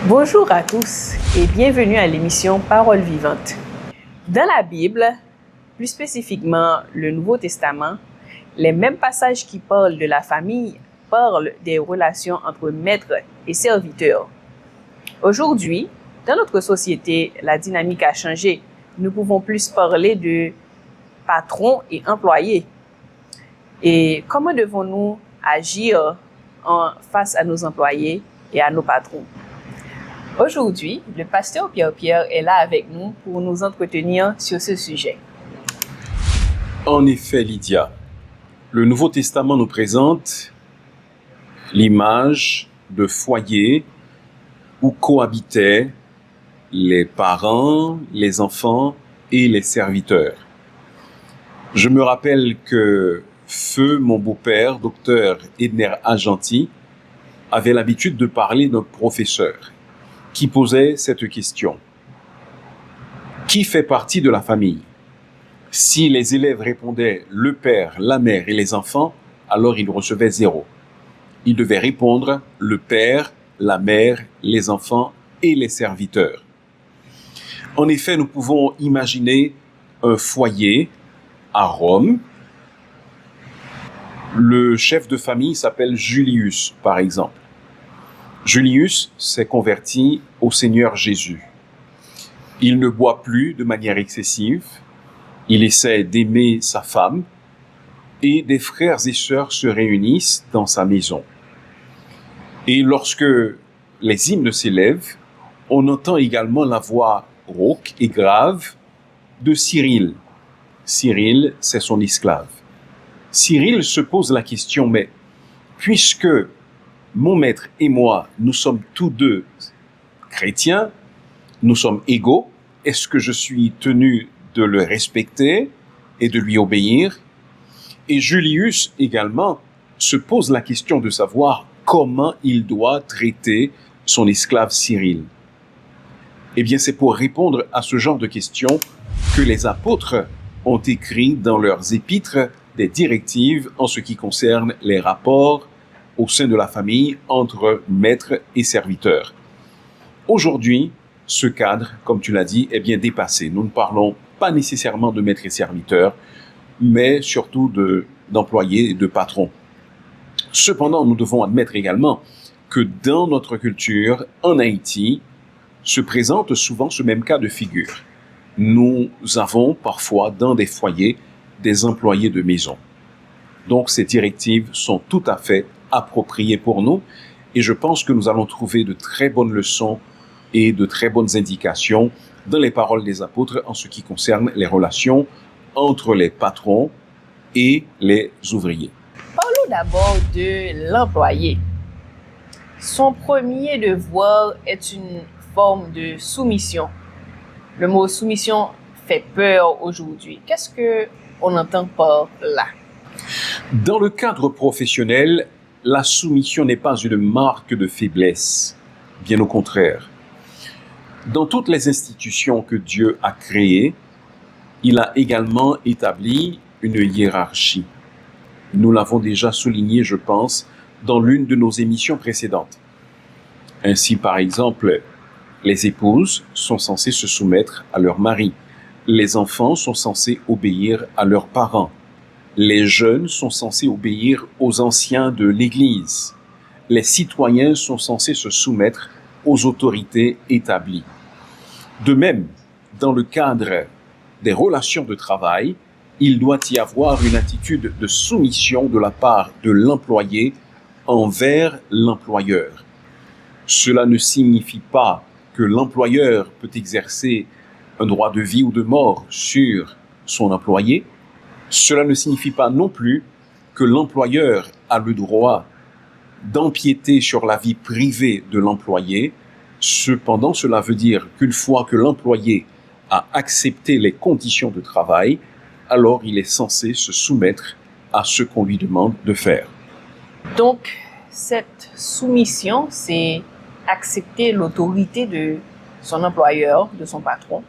Bonjour à tous et bienvenue à l'émission Paroles vivantes. Dans la Bible, plus spécifiquement le Nouveau Testament, les mêmes passages qui parlent de la famille parlent des relations entre maître et serviteur. Aujourd'hui, dans notre société, la dynamique a changé. Nous pouvons plus parler de patron et employé. Et comment devons-nous agir face à nos employés et à nos patrons? Aujourd'hui, le pasteur Pierre est là avec nous pour nous entretenir sur ce sujet. En effet, Lydia, le Nouveau Testament nous présente l'image de foyer où cohabitaient les parents, les enfants et les serviteurs. Je me rappelle que feu mon beau-père, docteur Edner Agenti, avait l'habitude de parler d'un professeur qui posait cette question. Qui fait partie de la famille? Si les élèves répondaient le père, la mère et les enfants, alors ils recevaient 0. Ils devaient répondre le père, la mère, les enfants et les serviteurs. En effet, nous pouvons imaginer un foyer à Rome. Le chef de famille s'appelle Julius, par exemple. Julius s'est converti au Seigneur Jésus. Il ne boit plus de manière excessive. Il essaie d'aimer sa femme et des frères et sœurs se réunissent dans sa maison. Et lorsque les hymnes s'élèvent, on entend également la voix rauque et grave de Cyril. Cyril, c'est son esclave. Cyril se pose la question, mais puisque mon maître et moi, nous sommes tous deux chrétiens, nous sommes égaux, est-ce que je suis tenu de le respecter et de lui obéir? Et Julius également se pose la question de savoir comment il doit traiter son esclave Cyril. Eh bien, c'est pour répondre à ce genre de questions que les apôtres ont écrit dans leurs épîtres des directives en ce qui concerne les rapports au sein de la famille entre maître et serviteur. Aujourd'hui, ce cadre, comme tu l'as dit, est bien dépassé. Nous ne parlons pas nécessairement de maître et serviteur, mais surtout d'employé et de patron. Cependant, nous devons admettre également que dans notre culture, en Haïti, se présente souvent ce même cas de figure. Nous avons parfois dans des foyers des employés de maison. Donc ces directives sont tout à fait appropriées pour nous et je pense que nous allons trouver de très bonnes leçons et de très bonnes indications dans les paroles des apôtres en ce qui concerne les relations entre les patrons et les ouvriers. Parlons d'abord de l'employé. Son premier devoir est une forme de soumission. Le mot soumission fait peur aujourd'hui. Qu'est-ce qu'on entend par là? Dans le cadre professionnel, la soumission n'est pas une marque de faiblesse, bien au contraire. Dans toutes les institutions que Dieu a créées, il a également établi une hiérarchie. Nous l'avons déjà souligné, je pense, dans l'une de nos émissions précédentes. Ainsi, par exemple, les épouses sont censées se soumettre à leur mari. Les enfants sont censés obéir à leurs parents. Les jeunes sont censés obéir aux anciens de l'Église. Les citoyens sont censés se soumettre aux autorités établies. De même, dans le cadre des relations de travail, il doit y avoir une attitude de soumission de la part de l'employé envers l'employeur. Cela ne signifie pas que l'employeur peut exercer un droit de vie ou de mort sur son employé. Cela ne signifie pas non plus que l'employeur a le droit d'empiéter sur la vie privée de l'employé. Cependant, cela veut dire qu'une fois que l'employé a accepté les conditions de travail, alors il est censé se soumettre à ce qu'on lui demande de faire. Donc, cette soumission, c'est accepter l'autorité de son employeur, de son patron.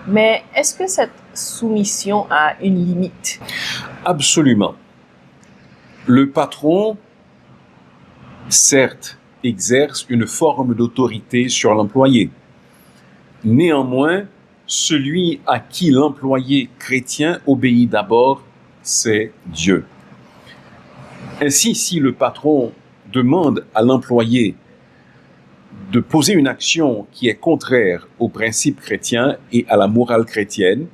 Mais est-ce que cette soumission a une limite? Absolument. Le patron, certes, exerce une forme d'autorité sur l'employé. Néanmoins, celui à qui l'employé chrétien obéit d'abord, c'est Dieu. Ainsi, si le patron demande à l'employé de poser une action qui est contraire aux principes chrétiens et à la morale chrétienne,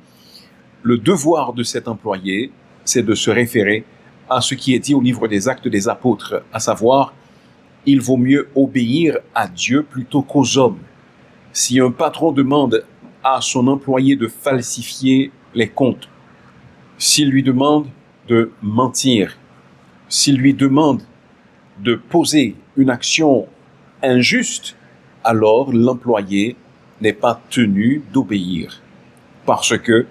le devoir de cet employé, c'est de se référer à ce qui est dit au livre des Actes des Apôtres, à savoir, il vaut mieux obéir à Dieu plutôt qu'aux hommes. Si un patron demande à son employé de falsifier les comptes, s'il lui demande de mentir, s'il lui demande de poser une action injuste, alors l'employé n'est pas tenu d'obéir, parce que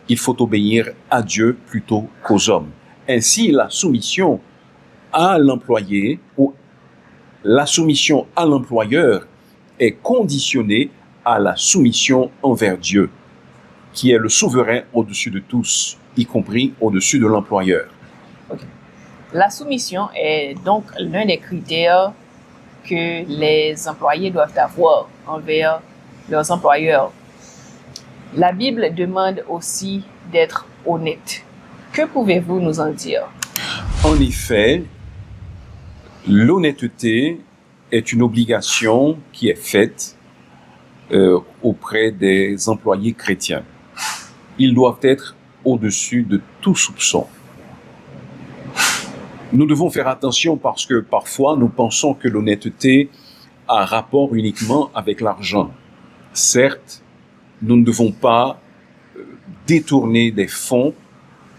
il faut obéir à Dieu plutôt qu'aux hommes. Ainsi, la soumission à l'employé ou la soumission à l'employeur est conditionnée à la soumission envers Dieu, qui est le souverain au-dessus de tous, y compris au-dessus de l'employeur. Okay. La soumission est donc l'un des critères que les employés doivent avoir envers leurs employeurs. La Bible demande aussi d'être honnête. Que pouvez-vous nous en dire? En effet, l'honnêteté est une obligation qui est faite auprès des employés chrétiens. Ils doivent être au-dessus de tout soupçon. Nous devons faire attention parce que parfois nous pensons que l'honnêteté a rapport uniquement avec l'argent. Certes, nous ne devons pas détourner des fonds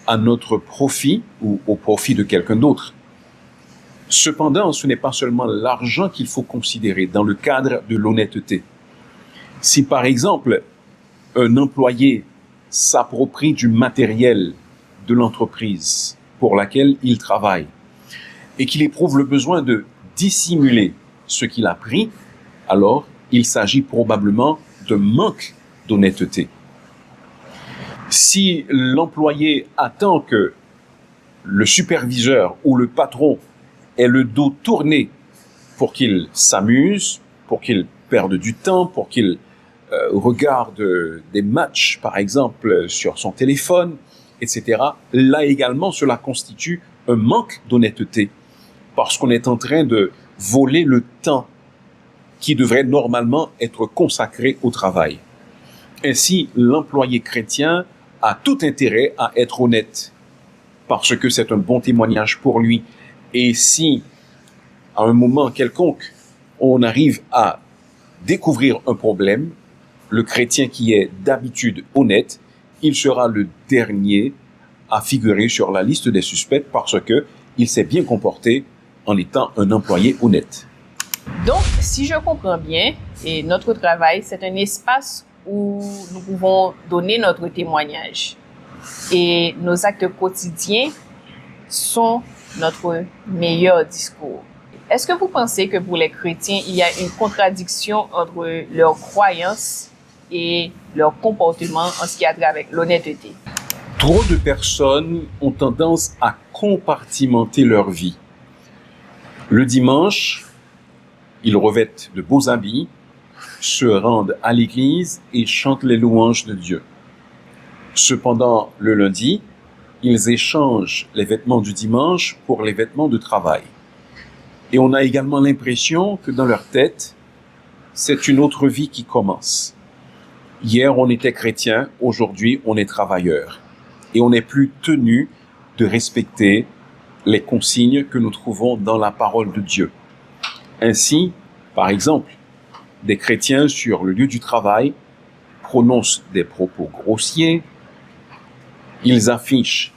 à notre profit ou au profit de quelqu'un d'autre. Cependant, ce n'est pas seulement l'argent qu'il faut considérer dans le cadre de l'honnêteté. Si par exemple, un employé s'approprie du matériel de l'entreprise pour laquelle il travaille et qu'il éprouve le besoin de dissimuler ce qu'il a pris, alors il s'agit probablement d'un manque d'honnêteté. Si l'employé attend que le superviseur ou le patron ait le dos tourné pour qu'il s'amuse, pour qu'il perde du temps, pour qu'il regarde des matchs, par exemple, sur son téléphone, etc., là également, cela constitue un manque d'honnêteté, parce qu'on est en train de voler le temps qui devrait normalement être consacré au travail. Ainsi, l'employé chrétien a tout intérêt à être honnête, parce que c'est un bon témoignage pour lui. Et si, à un moment quelconque, on arrive à découvrir un problème, le chrétien qui est d'habitude honnête, il sera le dernier à figurer sur la liste des suspects parce que il s'est bien comporté en étant un employé honnête. Donc, si je comprends bien, et notre travail, c'est un espace où nous pouvons donner notre témoignage. Et nos actes quotidiens sont notre meilleur discours. Est-ce que vous pensez que pour les chrétiens, il y a une contradiction entre leurs croyances et leur comportement en ce qui a trait avec l'honnêteté? Trop de personnes ont tendance à compartimenter leur vie. Le dimanche, ils revêtent de beaux habits, se rendent à l'église et chantent les louanges de Dieu. Cependant, le lundi, ils échangent les vêtements du dimanche pour les vêtements de travail. Et on a également l'impression que dans leur tête, c'est une autre vie qui commence. Hier, on était chrétien, aujourd'hui, on est travailleur. Et on n'est plus tenu de respecter les consignes que nous trouvons dans la parole de Dieu. Ainsi, par exemple, des chrétiens sur le lieu du travail prononcent des propos grossiers, ils affichent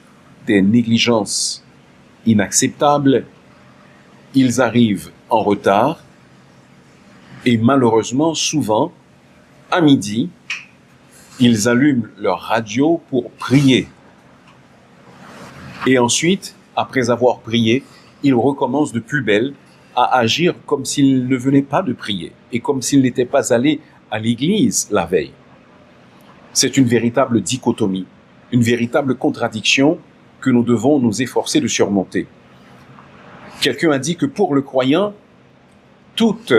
des négligences inacceptables, ils arrivent en retard et malheureusement, souvent, à midi, ils allument leur radio pour prier. Et ensuite, après avoir prié, ils recommencent de plus belle à agir comme s'ils ne venaient pas de prier et comme s'ils n'étaient pas allés à l'église la veille. C'est une véritable dichotomie, une véritable contradiction que nous devons nous efforcer de surmonter. Quelqu'un a dit que pour le croyant, toute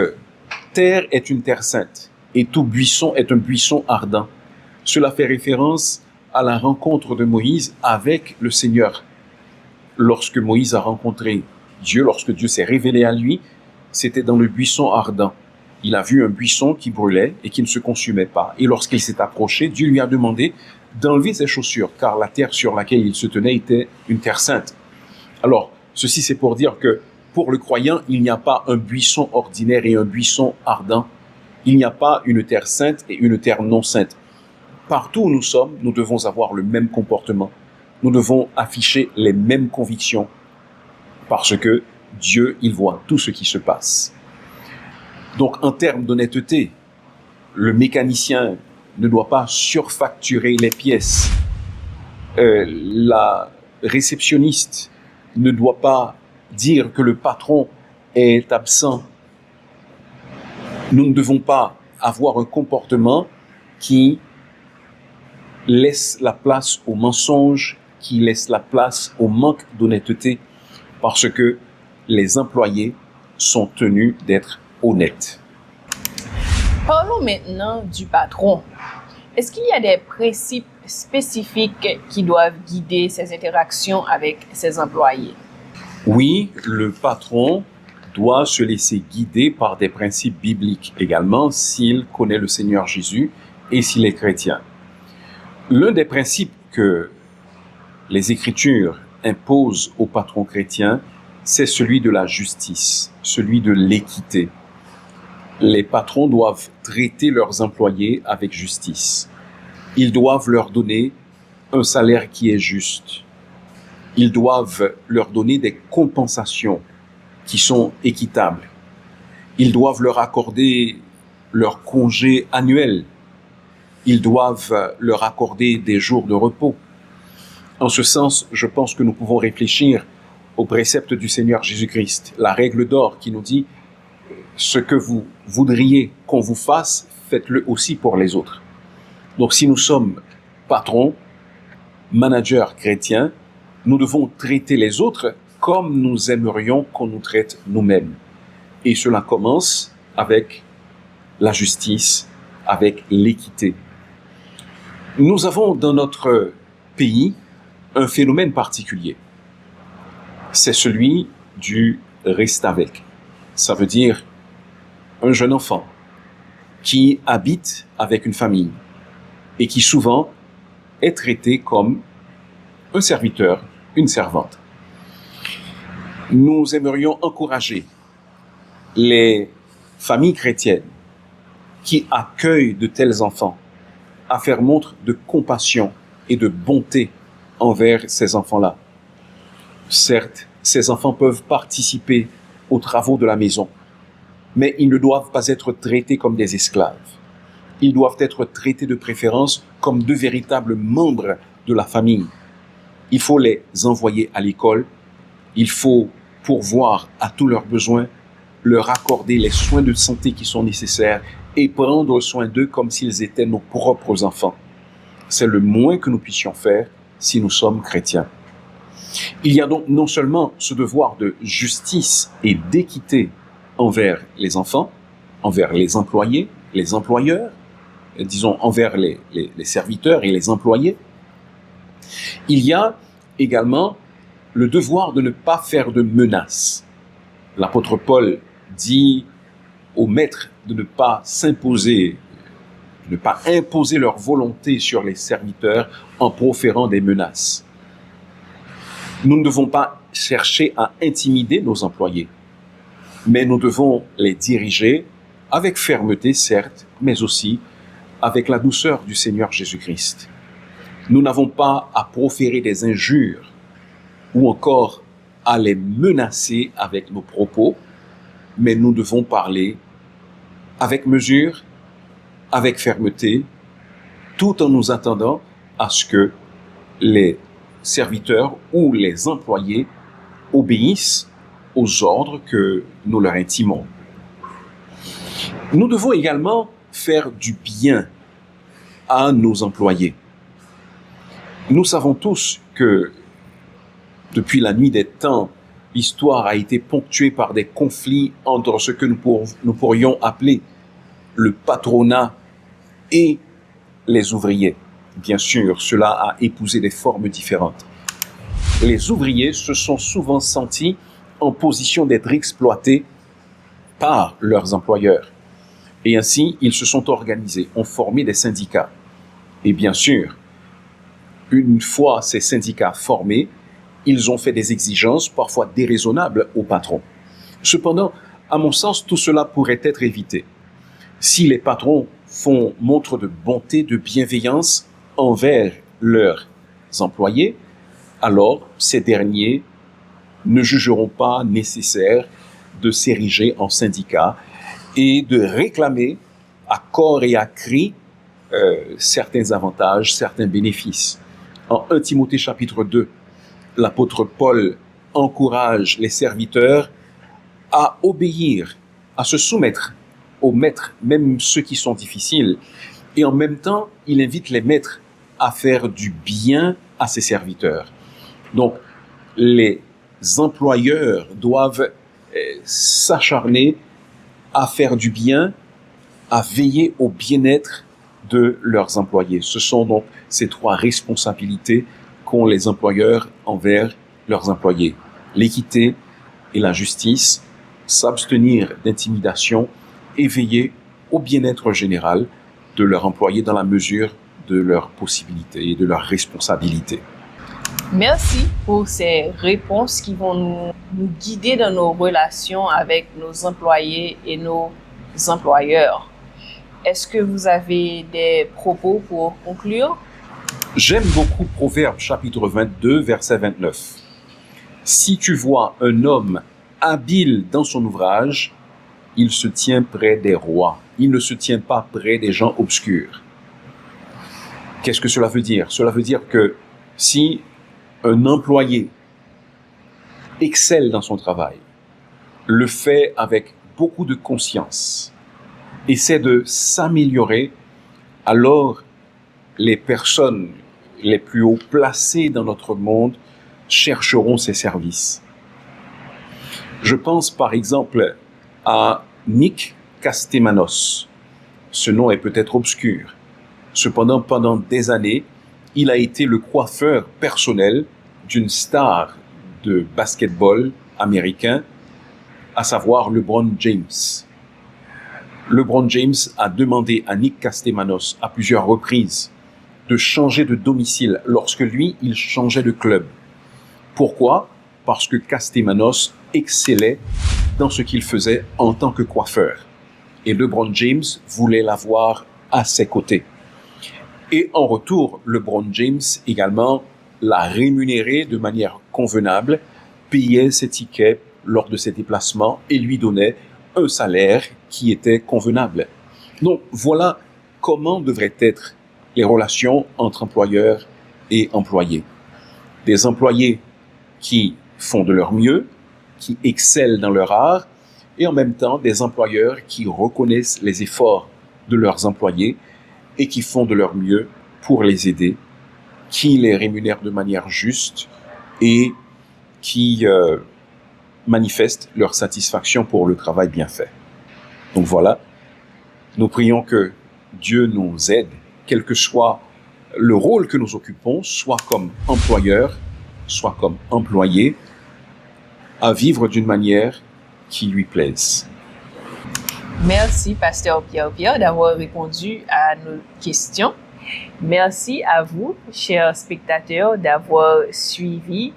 terre est une terre sainte et tout buisson est un buisson ardent. Cela fait référence à la rencontre de Moïse avec le Seigneur. Lorsque Moïse a rencontré Dieu, lorsque Dieu s'est révélé à lui, c'était dans le buisson ardent. Il a vu un buisson qui brûlait et qui ne se consumait pas. Et lorsqu'il s'est approché, Dieu lui a demandé d'enlever ses chaussures, car la terre sur laquelle il se tenait était une terre sainte. Alors, ceci c'est pour dire que pour le croyant, il n'y a pas un buisson ordinaire et un buisson ardent. Il n'y a pas une terre sainte et une terre non sainte. Partout où nous sommes, nous devons avoir le même comportement. Nous devons afficher les mêmes convictions. Parce que Dieu, il voit tout ce qui se passe. Donc, en termes d'honnêteté, le mécanicien ne doit pas surfacturer les pièces. La réceptionniste ne doit pas dire que le patron est absent. Nous ne devons pas avoir un comportement qui laisse la place au mensonge, qui laisse la place au manque d'honnêteté, parce que les employés sont tenus d'être honnêtes. Parlons maintenant du patron. Est-ce qu'il y a des principes spécifiques qui doivent guider ses interactions avec ses employés? Oui, le patron doit se laisser guider par des principes bibliques également s'il connaît le Seigneur Jésus et s'il est chrétien. L'un des principes que les Écritures imposent aux patrons chrétiens, c'est celui de la justice, celui de l'équité. Les patrons doivent traiter leurs employés avec justice. Ils doivent leur donner un salaire qui est juste. Ils doivent leur donner des compensations qui sont équitables. Ils doivent leur accorder leur congé annuel. Ils doivent leur accorder des jours de repos. En ce sens, je pense que nous pouvons réfléchir au précepte du Seigneur Jésus-Christ, la règle d'or qui nous dit « Ce que vous voudriez qu'on vous fasse, faites-le aussi pour les autres ». Donc si nous sommes patrons, managers chrétiens, nous devons traiter les autres comme nous aimerions qu'on nous traite nous-mêmes. Et cela commence avec la justice, avec l'équité. Nous avons dans notre pays un phénomène particulier. C'est celui du reste avec. Ça veut dire un jeune enfant qui habite avec une famille et qui souvent est traité comme un serviteur, une servante. Nous aimerions encourager les familles chrétiennes qui accueillent de tels enfants à faire montre de compassion et de bonté envers ces enfants-là. Certes, ces enfants peuvent participer aux travaux de la maison, mais ils ne doivent pas être traités comme des esclaves. Ils doivent être traités de préférence comme de véritables membres de la famille. Il faut les envoyer à l'école, il faut pourvoir à tous leurs besoins, leur accorder les soins de santé qui sont nécessaires et prendre soin d'eux comme s'ils étaient nos propres enfants. C'est le moins que nous puissions faire si nous sommes chrétiens. Il y a donc non seulement ce devoir de justice et d'équité envers les enfants, envers les employés, les employeurs, disons envers les serviteurs et les employés. Il y a également le devoir de ne pas faire de menaces. L'apôtre Paul dit aux maîtres de ne pas s'imposer, de ne pas imposer leur volonté sur les serviteurs en proférant des menaces. Nous ne devons pas chercher à intimider nos employés, mais nous devons les diriger avec fermeté, certes, mais aussi avec la douceur du Seigneur Jésus-Christ. Nous n'avons pas à proférer des injures ou encore à les menacer avec nos propos, mais nous devons parler avec mesure, avec fermeté, tout en nous attendant à ce que les serviteurs ou les employés obéissent aux ordres que nous leur intimons. Nous devons également faire du bien à nos employés. Nous savons tous que depuis la nuit des temps, l'histoire a été ponctuée par des conflits entre ce que nous pourrions appeler le patronat et les ouvriers. Bien sûr, cela a épousé des formes différentes. Les ouvriers se sont souvent sentis en position d'être exploités par leurs employeurs. Et ainsi, ils se sont organisés, ont formé des syndicats. Et bien sûr, une fois ces syndicats formés, ils ont fait des exigences parfois déraisonnables aux patrons. Cependant, à mon sens, tout cela pourrait être évité. Si les patrons font montre de bonté, de bienveillance envers leurs employés, alors ces derniers ne jugeront pas nécessaire de s'ériger en syndicat et de réclamer à corps et à cri certains avantages, certains bénéfices. En 1 Timothée chapitre 2, l'apôtre Paul encourage les serviteurs à obéir, à se soumettre aux maîtres, même ceux qui sont difficiles. Et en même temps, il invite les maîtres à faire du bien à ses serviteurs. Donc, les employeurs doivent s'acharner à faire du bien, à veiller au bien-être de leurs employés. Ce sont donc ces trois responsabilités qu'ont les employeurs envers leurs employés. L'équité et la justice, s'abstenir d'intimidation et veiller au bien-être général de leurs employés dans la mesure de leurs possibilités et de leurs responsabilités. Merci pour ces réponses qui vont nous guider dans nos relations avec nos employés et nos employeurs. Est-ce que vous avez des propos pour conclure? J'aime beaucoup Proverbes chapitre 22, verset 29. Si tu vois un homme habile dans son ouvrage, il se tient près des rois. Il ne se tient pas près des gens obscurs. Qu'est-ce que cela veut dire? Cela veut dire que si un employé excelle dans son travail, le fait avec beaucoup de conscience, essaie de s'améliorer, alors les personnes les plus haut placées dans notre monde chercheront ses services. Je pense par exemple à Nick Castellanos. Ce nom est peut-être obscur. Cependant, pendant des années, il a été le coiffeur personnel d'une star de basketball américain, à savoir LeBron James. LeBron James a demandé à Nick Castellanos à plusieurs reprises de changer de domicile lorsque lui, il changeait de club. Pourquoi? Parce que Castellanos excellait dans ce qu'il faisait en tant que coiffeur. Et LeBron James voulait l'avoir à ses côtés. Et en retour, LeBron James également l'a rémunéré de manière convenable, payait ses tickets lors de ses déplacements et lui donnait un salaire qui était convenable. Donc voilà comment devraient être les relations entre employeurs et employés. Des employés qui font de leur mieux, qui excellent dans leur art, et en même temps des employeurs qui reconnaissent les efforts de leurs employés et qui font de leur mieux pour les aider, qui les rémunèrent de manière juste et qui manifestent leur satisfaction pour le travail bien fait. Donc voilà, nous prions que Dieu nous aide, quel que soit le rôle que nous occupons, soit comme employeur, soit comme employé, à vivre d'une manière qui lui plaise. Merci, Pasteur Pierre, d'avoir répondu à nos questions. Merci à vous, chers spectateurs, d'avoir suivi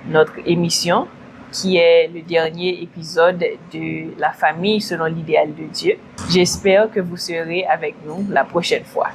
notre émission, qui est le dernier épisode de La famille selon l'idéal de Dieu. J'espère que vous serez avec nous la prochaine fois.